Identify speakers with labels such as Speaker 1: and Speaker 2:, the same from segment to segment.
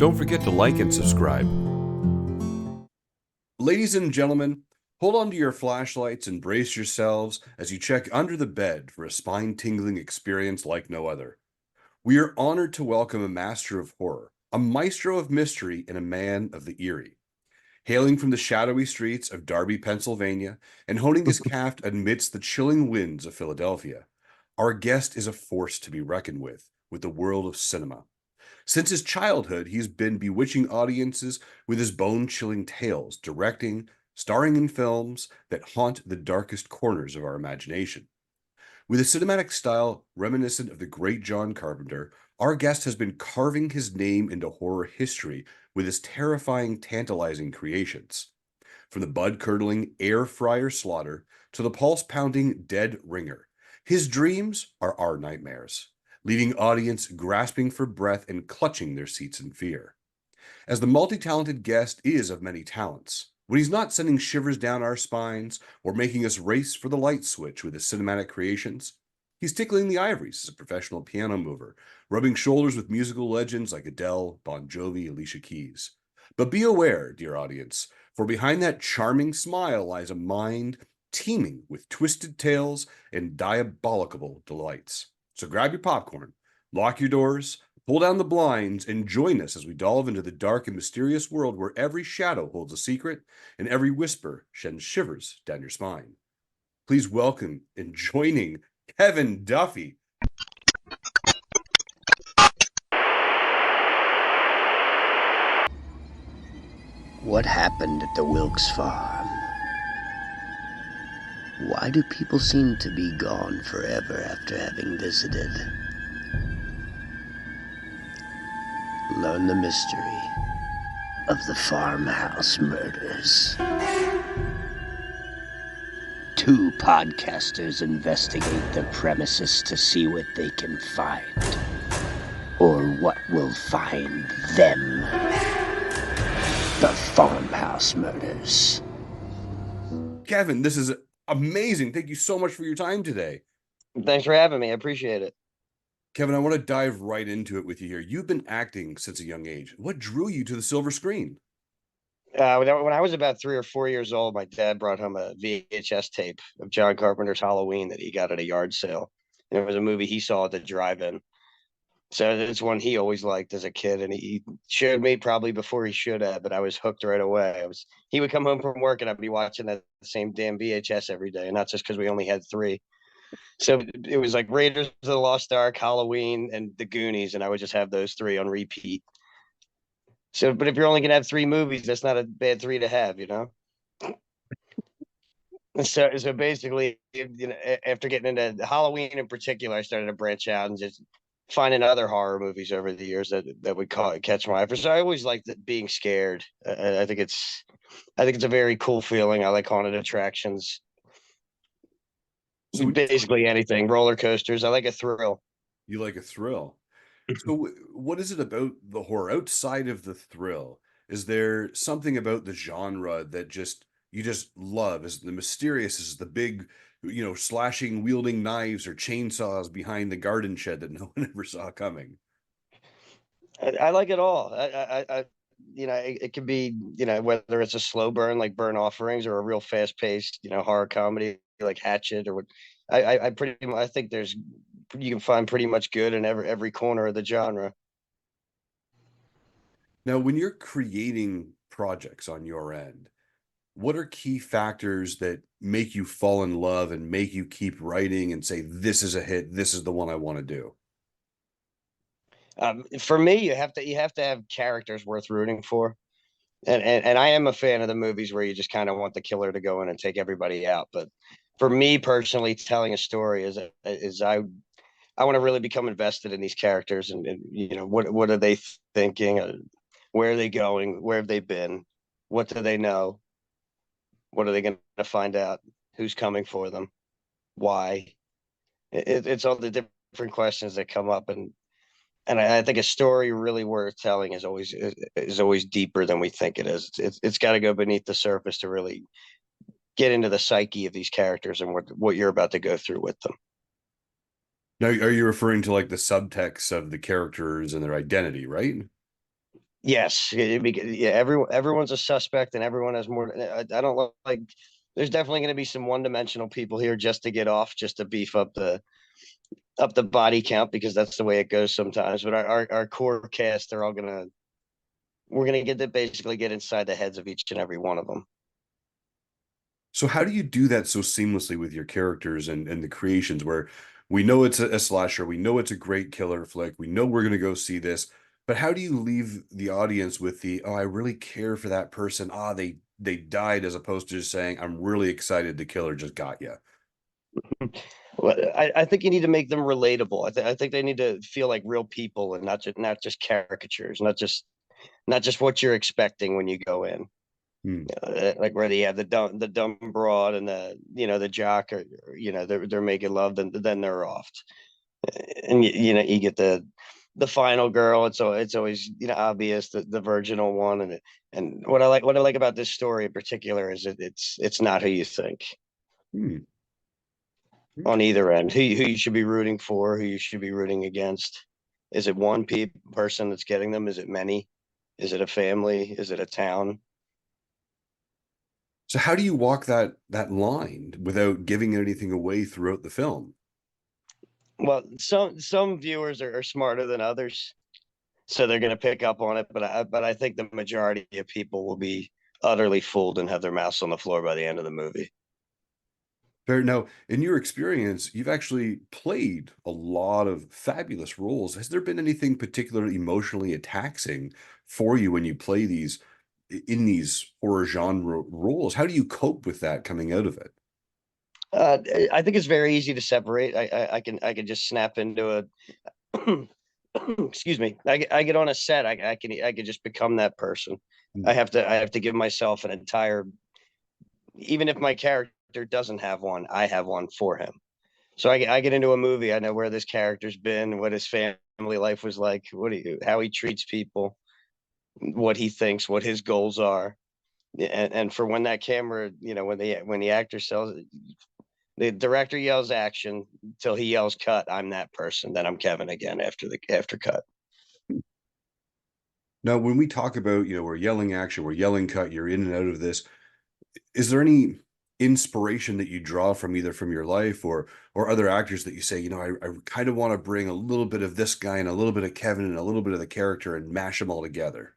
Speaker 1: Don't forget to like and subscribe. Ladies and gentlemen, hold on to your flashlights and brace yourselves as you check under the bed for a spine-tingling experience like no other. We are honored to welcome a master of horror, a maestro of mystery, and a man of the eerie. Hailing from the shadowy streets of Darby, Pennsylvania, and honing his craft amidst the chilling winds of Philadelphia, our guest is a force to be reckoned with the world of cinema. Since his childhood, he's been bewitching audiences with his bone-chilling tales, directing, starring in films that haunt the darkest corners of our imagination. With a cinematic style reminiscent of the great John Carpenter, our guest has been carving his name into horror history with his terrifying, tantalizing creations. From the bud-curdling air fryer slaughter to the pulse-pounding dead ringer, his dreams are our nightmares, leaving audience grasping for breath and clutching their seats in fear. As the multi-talented guest is of many talents, when he's not sending shivers down our spines or making us race for the light switch with his cinematic creations, he's tickling the ivories as a professional piano mover, rubbing shoulders with musical legends like Adele, Bon Jovi, Alicia Keys. But be aware, dear audience, for behind that charming smile lies a mind teeming with twisted tales and diabolical delights. So grab your popcorn, lock your doors, pull down the blinds, and join us as we delve into the dark and mysterious world where every shadow holds a secret and every whisper sends shivers down your spine. Please welcome and joining Kevin Duffy.
Speaker 2: What happened at the Wilkes farm? Why do people seem to be gone forever after having visited? Learn the mystery of the farmhouse murders. Two podcasters investigate the premises to see what they can find, or what will find them. The Farmhouse Murders.
Speaker 1: Kevin, this is amazing. Thank you so much for your time today.
Speaker 3: Thanks for having me. I appreciate it.
Speaker 1: Kevin, I want to dive right into it with you here. You've been acting since a young age. What drew you to the silver screen?
Speaker 3: When I was about 3 or 4 years old, my dad brought home a VHS tape of John Carpenter's Halloween that he got at a yard sale. And it was a movie he saw at the drive-in. So it's one he always liked as a kid, and he showed me probably before he should have, but I was hooked right away. He would come home from work and I'd be watching that same damn VHS every day, and not just because we only had three. So it was like Raiders of the Lost Ark, Halloween, and The Goonies, and I would just have those three on repeat. So, but if you're only gonna have three movies, that's not a bad three to have, you know. So basically, after getting into Halloween in particular, I started to branch out and just finding other horror movies over the years that would catch my eye. So I always liked being scared. I think it's a very cool feeling. I like haunted attractions. So basically anything, roller coasters. I like a thrill.
Speaker 1: You like a thrill. So what is it about the horror outside of the thrill? Is there something about the genre that you just love? Is the mysterious, is the big, slashing, wielding knives or chainsaws behind the garden shed that no one ever saw coming?
Speaker 3: I like it all. It could be, whether it's a slow burn like Burn Offerings or a real fast paced, horror comedy like Hatchet or what. I think you can find pretty much good in every corner of the genre.
Speaker 1: Now, when you're creating projects on your end, what are key factors that make you fall in love and make you keep writing and say, this is a hit, this is the one I want to do?
Speaker 3: For me, you have to have characters worth rooting for, and I am a fan of the movies where you just kind of want the killer to go in and take everybody out. But for me personally, telling a story is I want to really become invested in these characters and what are they thinking, where are they going, where have they been, what do they know, what are they going to find out, who's coming for them, why. It's all the different questions that come up, and I think a story really worth telling is always deeper than we think it is. It's got to go beneath the surface to really get into the psyche of these characters and what you're about to go through with them.
Speaker 1: Now, are you referring to like the subtext of the characters and their identity, right?
Speaker 3: Yes, yeah, everyone's a suspect and everyone has more. I don't like. There's definitely going to be some one-dimensional people here just to get off, just to beef up the body count because that's the way it goes sometimes. But our core cast, they're all gonna we're gonna get to basically get inside the heads of each and every one of them.
Speaker 1: So how do you do that so seamlessly with your characters and the creations where we know it's a slasher, we know it's a great killer flick, we know we're going to go see this, but how do you leave the audience with the, oh, I really care for that person. Ah, they died, as opposed to just saying, I'm really excited the killer just got you.
Speaker 3: Well, I think you need to make them relatable. I think they need to feel like real people and not just caricatures, not just what you're expecting when you go in.
Speaker 1: Hmm.
Speaker 3: Like where they have the dumb broad and the jock, or they're making love, then they're off, and you get the final girl. It's always obvious, the virginal one. And what I like about this story in particular is it's not who you think
Speaker 1: Hmm.
Speaker 3: on
Speaker 1: Okay.
Speaker 3: either end. Who you should be rooting for, who you should be rooting against. Is it one person that's getting them? Is it many? Is it a family? Is it a town?
Speaker 1: So how do you walk that line without giving anything away throughout the film?
Speaker 3: Well, some viewers are smarter than others, so they're going to pick up on it. But I think the majority of people will be utterly fooled and have their mouths on the floor by the end of the movie.
Speaker 1: Fair. Now, in your experience, you've actually played a lot of fabulous roles. Has there been anything particularly emotionally taxing for you when you play in these horror genre roles? How do you cope with that coming out of it?
Speaker 3: Uh, I think it's very easy to separate. I can just snap into a excuse me. I get on a set. I can just become that person.
Speaker 1: Mm.
Speaker 3: I have to give myself an entire, even if my character doesn't have one, I have one for him. So I get into a movie. I know where this character's been, what his family life was like, how he treats people, what he thinks, what his goals are. And for when that camera, when the actor sells, the director yells action till he yells cut. I'm that person. Then I'm Kevin again after cut.
Speaker 1: Now, when we talk about, we're yelling action, we're yelling cut, you're in and out of this, is there any inspiration that you draw from either from your life or other actors that you say, I kind of want to bring a little bit of this guy and a little bit of Kevin and a little bit of the character and mash them all together?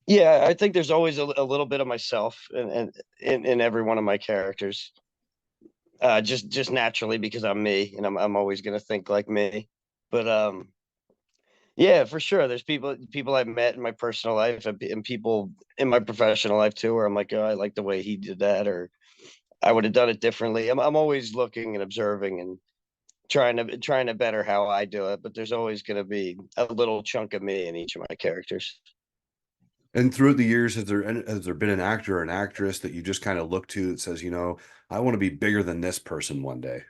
Speaker 3: Yeah, I think there's always a little bit of myself in every one of my characters. Just naturally because I'm me and I'm always gonna think like me. But yeah, for sure. There's people I've met in my personal life and people in my professional life too, where I'm like, oh, I like the way he did that, or I would have done it differently. I'm always looking and observing and trying to better how I do it. But there's always gonna be a little chunk of me in each of my characters.
Speaker 1: And throughout the years, has there been an actor or an actress that you just kind of look to that says, I want to be bigger than this person one day?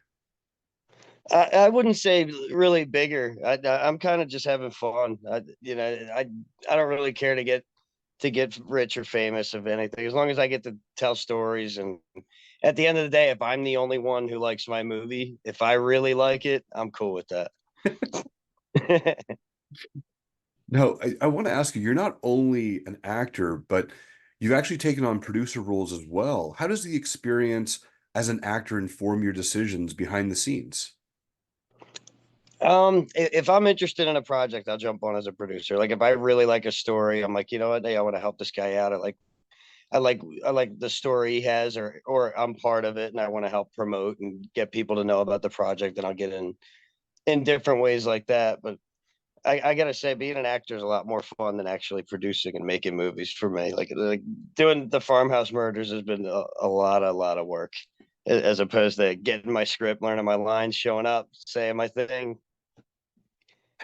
Speaker 3: I wouldn't say really bigger. I'm kind of just having fun. I don't really care to get rich or famous of anything, as long as I get to tell stories. And at the end of the day, if I'm the only one who likes my movie, if I really like it, I'm cool with that.
Speaker 1: No, I want to ask you, you're not only an actor, but you've actually taken on producer roles as well. How does the experience as an actor inform your decisions behind the scenes?
Speaker 3: If I'm interested in a project, I'll jump on as a producer. Like if I really like a story, I'm like, you know what, hey, I want to help this guy out. I like the story he has, or I'm part of it and I want to help promote and get people to know about the project, and I'll get in different ways like that. But I gotta say, being an actor is a lot more fun than actually producing and making movies for me. Like doing the Farmhouse Murders has been a lot of work, as opposed to getting my script, learning my lines, showing up, saying my thing,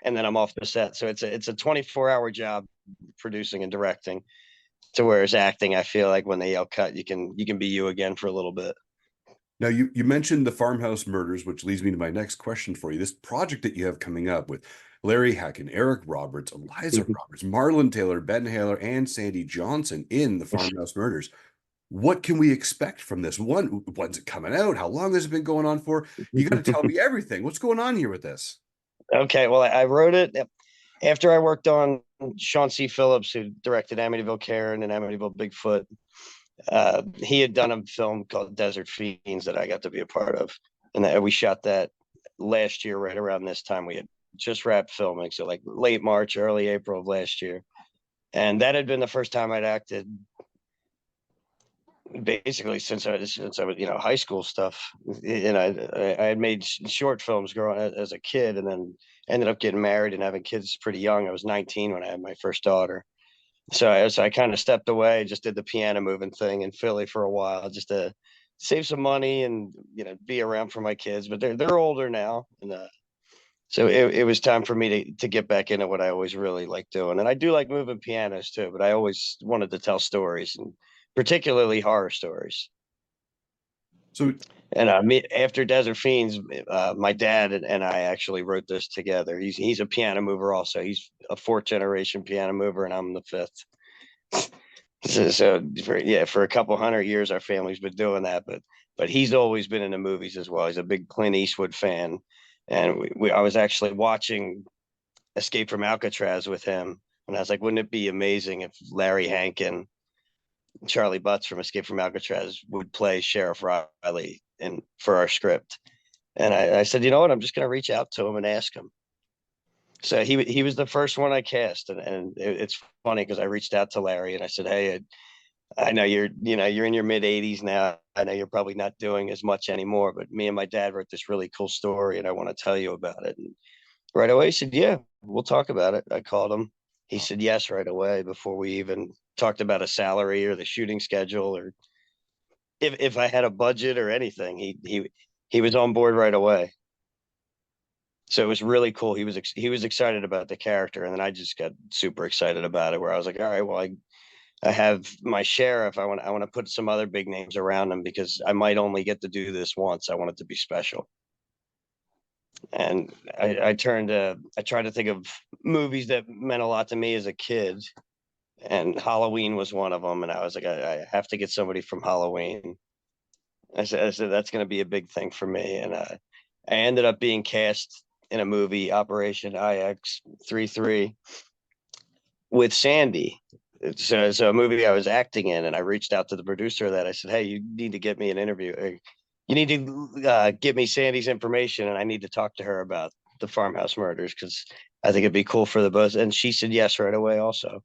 Speaker 3: and then I'm off the set. So it's a 24-hour job producing and directing. To whereas acting, I feel like when they yell cut, you can be you again for a little bit.
Speaker 1: Now, you mentioned the Farmhouse Murders, which leads me to my next question for you. This project that you have coming up with Larry Hacken, Eric Roberts, Eliza Roberts, Marlon Taylor, Ben Haler, and Sandy Johnson in the Farmhouse Murders. What can we expect from this? When's it coming out? How long has it been going on for? You got to tell me everything. What's going on here with this?
Speaker 3: Okay, well, I wrote it. after I worked on Sean C. Phillips, who directed Amityville Karen and Amityville Bigfoot, he had done a film called Desert Fiends that I got to be a part of, and we shot that last year, right around this time. We had just wrapped filming, so like late March, early April of last year, and that had been the first time I'd acted basically since I was high school stuff. And I had made short films growing as a kid, and then ended up getting married and having kids pretty young. I was 19 when I had my first daughter. So I kind of stepped away, just did the piano moving thing in Philly for a while, just to save some money and be around for my kids. But they're older now, and so it was time for me to get back into what I always really like doing. And I do like moving pianos too, but I always wanted to tell stories, and particularly horror stories.
Speaker 1: So
Speaker 3: And me after Desert Fiends, my dad and I actually wrote this together. He's a piano mover also. He's a fourth generation piano mover, and I'm the fifth. So for a couple 100 years, our family's been doing that. But he's always been in the movies as well. He's a big Clint Eastwood fan, and I was actually watching Escape from Alcatraz with him, and I was like, wouldn't it be amazing if Larry Hankin, Charlie Butts from Escape from Alcatraz, would play Sheriff Riley in for our script? And I said, you know what, I'm just going to reach out to him and ask him. So he was the first one I cast, and it's funny because I reached out to Larry and I said, hey, I know you're in your mid 80s now. I know you're probably not doing as much anymore, but me and my dad wrote this really cool story, and I want to tell you about it. And right away, he said, yeah, we'll talk about it. I called him. He said yes right away before we even talked about a salary or the shooting schedule, or if I had a budget or anything. He was on board right away. So it was really cool. He was excited about the character, and then I just got super excited about it. Where I was like, all right, well, I have my sheriff. I want to put some other big names around him because I might only get to do this once. I want it to be special. And I tried to think of movies that meant a lot to me as a kid, and Halloween was one of them. And I was like, I have to get somebody from Halloween. I said that's going to be a big thing for me. And I ended up being cast in a movie, Operation IX33, with Sandy. So a movie I was acting in, and I reached out to the producer of that. I said, hey, you need to get me an interview. You need to give me Sandy's information, and I need to talk to her about the farmhouse murders because I think it'd be cool for the both. And she said yes right away also.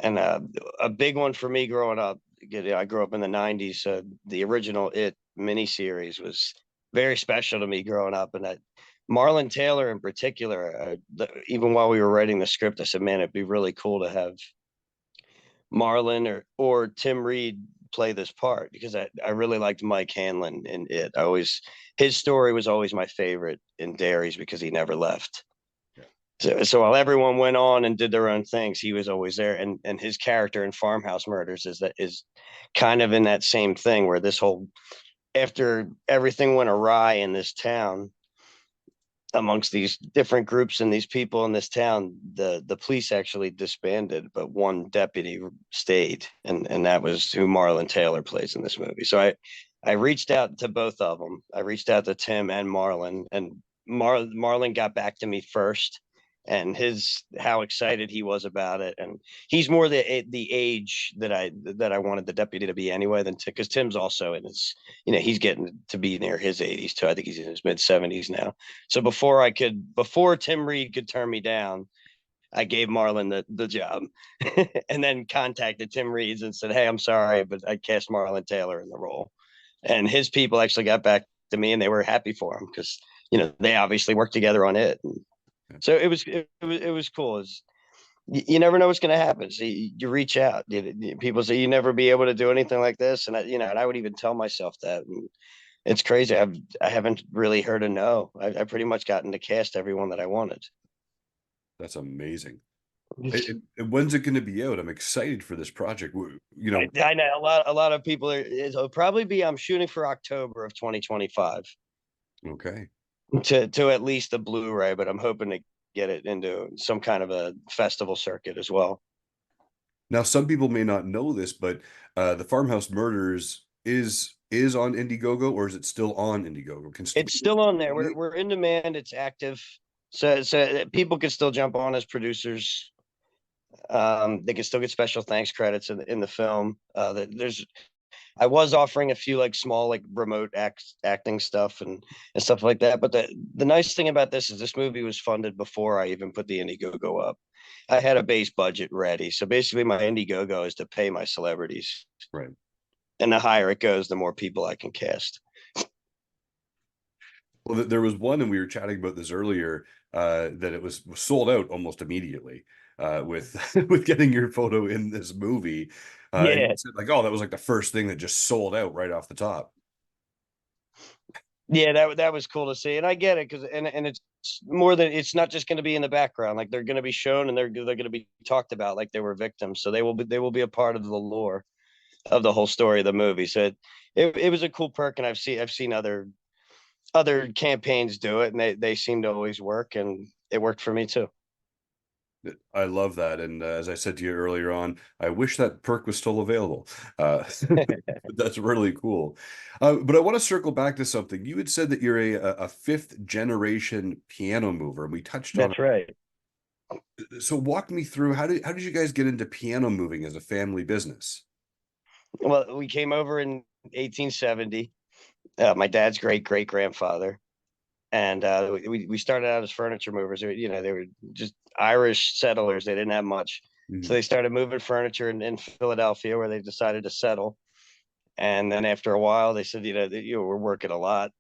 Speaker 3: And a big one for me growing up, I grew up in the 90s. The original It miniseries was very special to me growing up. And that Marlon Taylor in particular, even while we were writing the script, I said, man, it'd be really cool to have Marlon or Tim Reed play this part, because I really liked Mike Hanlon in It. His story was always my favorite in Dairies because he never left.
Speaker 1: yeah.
Speaker 3: So while everyone went on and did their own things, he was always there. And his character in Farmhouse Murders is kind of in that same thing where this whole after everything went awry in this town, amongst these different groups and these people in this town, the police actually disbanded, but one deputy stayed, and that was who Marlon Taylor plays in this movie. So I reached out to both of them. I reached out to Tim and Marlon, and Marlon got back to me first, and how excited he was about it. And he's more the age that I wanted the deputy to be anyway, than because Tim's also in his, he's getting to be near his 80s too. I think he's in his mid 70s now. So before Tim Reed could turn me down, I gave Marlon the job, and then contacted Tim Reed and said, hey, I'm sorry, but I cast Marlon Taylor in the role. And his people actually got back to me, and they were happy for him because they obviously worked together on it. And so it was cool. You never know what's going to happen. So you reach out. People say you never be able to do anything like this, and I would even tell myself that. And it's crazy. I haven't really heard a no. I pretty much gotten to cast everyone that I wanted.
Speaker 1: That's amazing. When's it going to be out? I'm excited for this project.
Speaker 3: I know a lot of people it'll probably be. I'm shooting for October of 2025
Speaker 1: Okay.
Speaker 3: to at least a Blu-ray, but I'm hoping to get it into some kind of a festival circuit as well.
Speaker 1: Now, some people may not know this, but the Farmhouse Murders is on Indiegogo, or is it still on Indiegogo? Can
Speaker 3: It's still on there.
Speaker 1: we-
Speaker 3: We're in demand. It's active. So people can still jump on as producers. They can still get special thanks credits in the film. There's I was offering a few like small like remote acting stuff and stuff like that. But the nice thing about this is this movie was funded before I even put the Indiegogo up. I had a base budget ready. So basically my Indiegogo is to pay my celebrities.
Speaker 1: Right.
Speaker 3: And the higher it goes, the more people I can cast.
Speaker 1: Well, there was one, and we were chatting about this earlier, that it was sold out almost immediately with with getting your photo in this movie. And you
Speaker 3: Yeah.
Speaker 1: said like, oh, that was like the first thing that just sold out right off the top.
Speaker 3: Yeah, that was cool to see. And I get it because and it's more than it's not just going to be in the background. Like they're going to be shown and they're going to be talked about like they were victims. So they will be a part of the lore of the whole story of the movie. So it was a cool perk, and I've seen other campaigns do it, and they seem to always work, and it worked for me too.
Speaker 1: I love that. And as I said to you earlier on, I wish that perk was still available. That's really cool. But I want to circle back to something. You had said that you're a fifth generation piano mover, and we touched on
Speaker 3: That's right.
Speaker 1: it. So walk me through how did you guys get into piano moving as a family business?
Speaker 3: Well, we came over in 1870. My dad's great great grandfather, and we started out as furniture movers. They were just Irish settlers. They didn't have much, so
Speaker 1: Mhm.
Speaker 3: they started moving furniture in Philadelphia, where they decided to settle. And then after a while, they said, we're working a lot.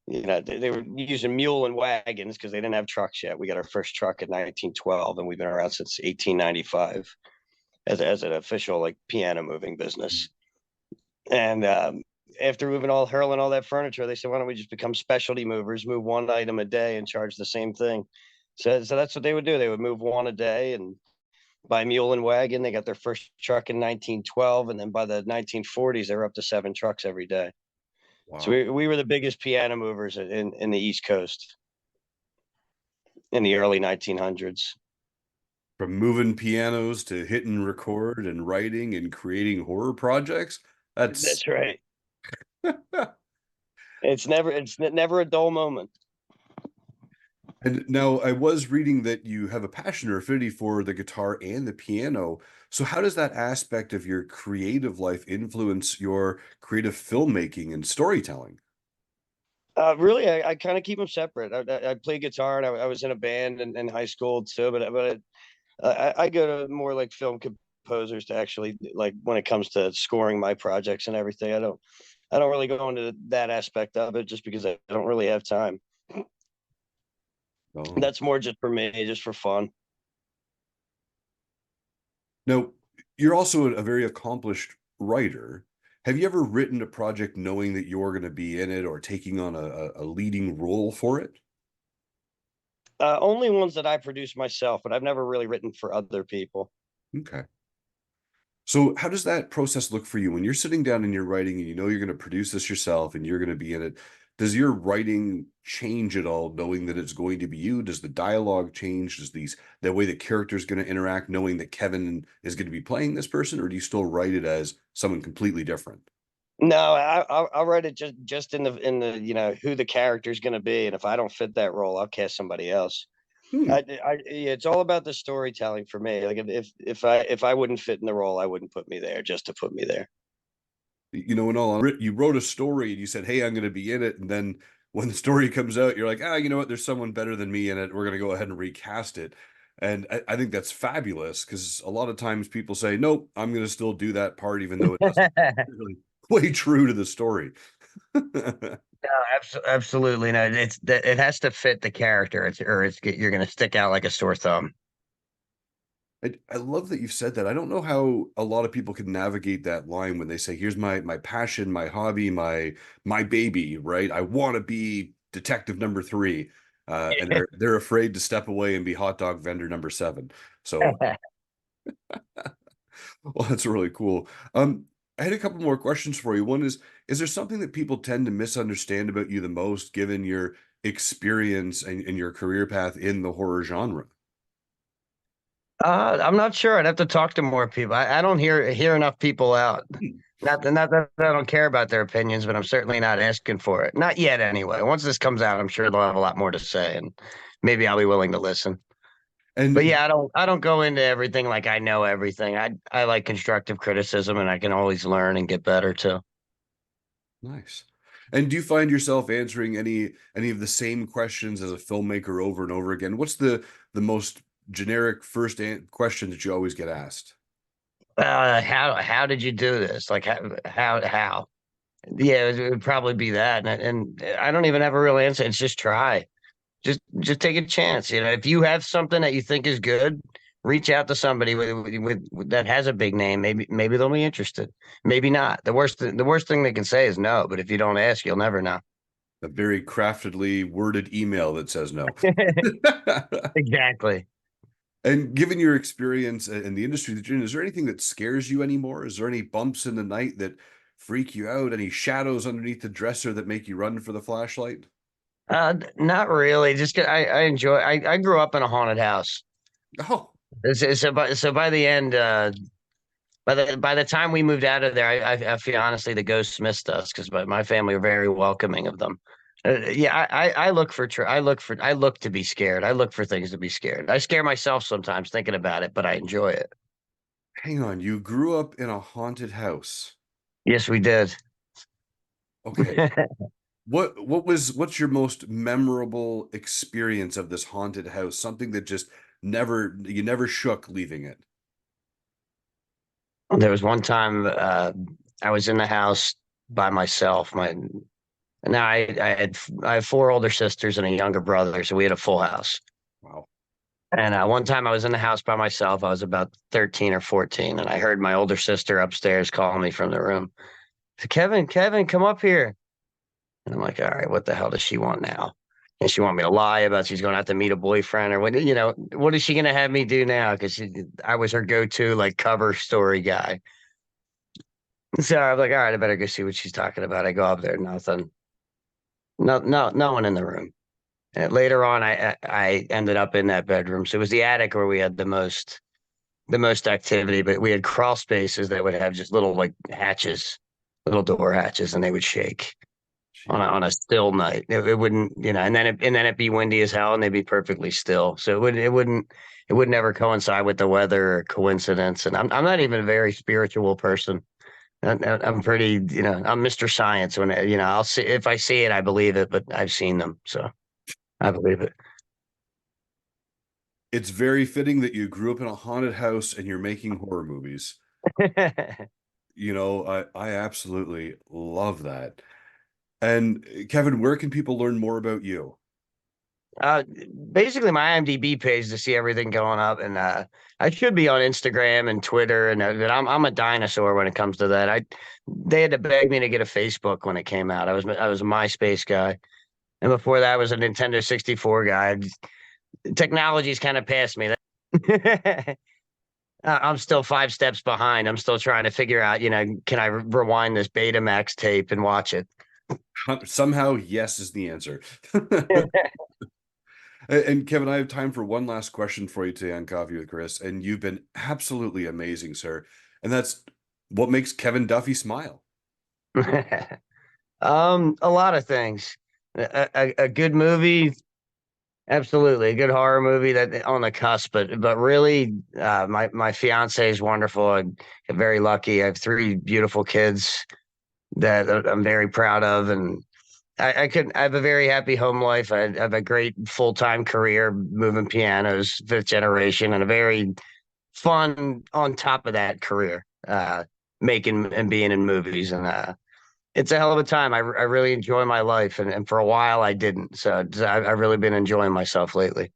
Speaker 3: They were using mule and wagons because they didn't have trucks yet. We got our first truck in 1912, and we've been around since 1895 as an official like piano moving business. And after moving hurling all that furniture, they said, why don't we just become specialty movers, move one item a day and charge the same thing? So that's what they would do. They would move one a day, and by mule and wagon, they got their first truck in 1912. And then by the 1940s, they were up to 7 trucks every day. So
Speaker 1: Wow.
Speaker 3: we were the biggest piano movers in the East Coast in the early 1900s.
Speaker 1: From moving pianos to hitting record and writing and creating horror projects. That's
Speaker 3: That's right. It's never a dull moment.
Speaker 1: And now I was reading that you have a passion or affinity for the guitar and the piano. So how does that aspect of your creative life influence your creative filmmaking and storytelling?
Speaker 3: Really, I kind of keep them separate. I play guitar, and I was in a band in high school too. But I go to more like film composers to actually like when it comes to scoring my projects and everything. I don't really go into that aspect of it just because I don't really have time.
Speaker 1: Oh.
Speaker 3: That's more just for me, just for fun.
Speaker 1: Now, you're also a very accomplished writer. Have you ever written a project knowing that you're going to be in it or taking on a leading role for it?
Speaker 3: Only ones that I produce myself, but I've never really written for other people.
Speaker 1: Okay. So how does that process look for you when you're sitting down and you're writing and you know you're going to produce this yourself and you're going to be in it? Does your writing change at all knowing that it's going to be you? Does the dialogue change? Does the way the character is going to interact knowing that Kevin is going to be playing this person, or do you still write it as someone completely different?
Speaker 3: No, I'll write it just in the who the character is going to be, and if I don't fit that role, I'll cast somebody else.
Speaker 1: Hmm.
Speaker 3: Yeah, it's all about the storytelling for me. Like if I wouldn't fit in the role, I wouldn't put me there just to put me there.
Speaker 1: In all, you wrote a story and you said, "Hey, I'm going to be in it," and then when the story comes out, you're like, "Ah, you know what? There's someone better than me in it. We're going to go ahead and recast it." And I think that's fabulous because a lot of times people say, "Nope, I'm going to still do that part," even though it doesn't really play true to the story.
Speaker 3: No, absolutely no. It has to fit the character. You're going to stick out like a sore thumb.
Speaker 1: I love that you've said that. I don't know how a lot of people can navigate that line when they say, "Here's my passion, my hobby, my baby," right? I want to be detective number three, and they're afraid to step away and be hot dog vendor number seven. So, well, that's really cool. I had a couple more questions for you. One is there something that people tend to misunderstand about you the most, given your experience and your career path in the horror genre?
Speaker 3: I'm not sure. I'd have to talk to more people. I don't hear enough people out. Not that I don't care about their opinions, but I'm certainly not asking for it. Not yet, anyway. Once this comes out, I'm sure they'll have a lot more to say, and maybe I'll be willing to listen. But
Speaker 1: And
Speaker 3: yeah, I don't go into everything like I know everything. I like constructive criticism, and I can always learn and get better too.
Speaker 1: nice. And do you find yourself answering any of the same questions as a filmmaker over and over again? What's the most generic question that you always get asked?
Speaker 3: How did you do this? Like how? Yeah, it would probably be that, and I don't even have a real answer. It's just try. Just take a chance. You know, if you have something that you think is good, reach out to somebody with that has a big name. Maybe they'll be interested. Maybe not. The worst thing they can say is no. But if you don't ask, you'll never know.
Speaker 1: A very craftedly worded email that says no.
Speaker 3: Exactly.
Speaker 1: And given your experience in the industry that you're in, is there anything that scares you anymore? Is there any bumps in the night that freak you out? Any shadows underneath the dresser that make you run for the flashlight?
Speaker 3: Not really. Just I enjoy. I grew up in a haunted house.
Speaker 1: Oh,
Speaker 3: So by the end, by the time we moved out of there, I feel honestly the ghosts missed us because my family were very welcoming of them. Yeah, I look for I look to be scared. I look for things to be scared. I scare myself sometimes thinking about it, but I enjoy it.
Speaker 1: hang on. You grew up in a haunted house.
Speaker 3: Yes, we did.
Speaker 1: Okay. What's your most memorable experience of this haunted house? Something that just never shook leaving it.
Speaker 3: There was one time I was in the house by myself. My now I have four older sisters and a younger brother, so we had a full house.
Speaker 1: Wow.
Speaker 3: And one time I was in the house by myself. I was about 13 or 14, and I heard my older sister upstairs calling me from the room. Kevin, come up here. And I'm like, all right, what the hell does she want now? And she want me to lie about she's going out to meet a boyfriend or what? You know, what is she going to have me do now? Because I was her go-to like cover story guy. So I'm like, all right, I better go see what she's talking about. I go up there, nothing, no one in the room. And later on, I ended up in that bedroom. So it was the attic where we had the most activity, but we had crawl spaces that would have just little like hatches, little door hatches, and they would shake
Speaker 1: Gee.
Speaker 3: on a still night. It wouldn't, you know, and then it'd be windy as hell, and they'd be perfectly still. So it would never coincide with the weather or coincidence. And I'm not even a very spiritual person. I'm pretty, you know, I'm Mr. Science. When you know, I'll see if I see it, I believe it, but I've seen them, so I believe it.
Speaker 1: It's very fitting that you grew up in a haunted house and you're making horror movies. You know, I absolutely love that. And Kevin, where can people learn more about you?
Speaker 3: Uh, Basically my IMDb page to see everything going up, and I should be on Instagram and Twitter, and but I'm a dinosaur when it comes to that. I They had to beg me to get a Facebook when it came out. I was a MySpace guy, and before that I was a Nintendo 64 guy. Technology's kind of passed me. I'm still 5 steps behind. I'm still trying to figure out, you know, can I rewind this Betamax tape and watch it?
Speaker 1: Somehow, yes is the answer. And Kevin, I have time for one last question for you today on Coffee with Chris, and you've been absolutely amazing, sir. And that's what makes Kevin Duffy smile.
Speaker 3: A lot of things. A good movie, absolutely. A good horror movie that on the cusp, but really, my fiance is wonderful. I'm very lucky. I have three beautiful kids that I'm very proud of, and I have a very happy home life. I have a great full time career moving pianos, fifth generation, and a very fun on top of that career, making and being in movies, and it's a hell of a time. I really enjoy my life, and for a while I didn't. So I've really been enjoying myself lately.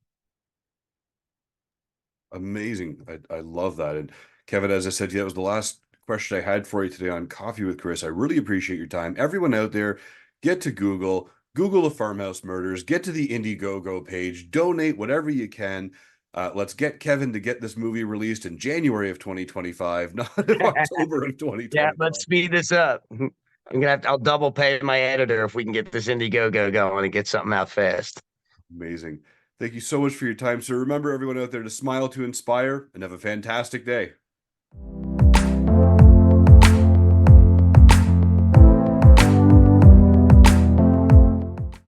Speaker 1: Amazing. I love that. And Kevin, as I said, that was the last question I had for you today on Coffee with Chris. I really appreciate your time. Everyone out there, get to Google the Farmhouse Murders, get to the Indiegogo page, donate whatever you can. Let's get Kevin to get this movie released in January of 2025, not in October of
Speaker 3: Yeah, let's
Speaker 1: 2025.
Speaker 3: speed this up. I'll double pay my editor if we can get this Indiegogo going and get something out fast.
Speaker 1: Amazing. Thank you so much for your time, sir. Remember, everyone out there, to smile to inspire and have a fantastic day.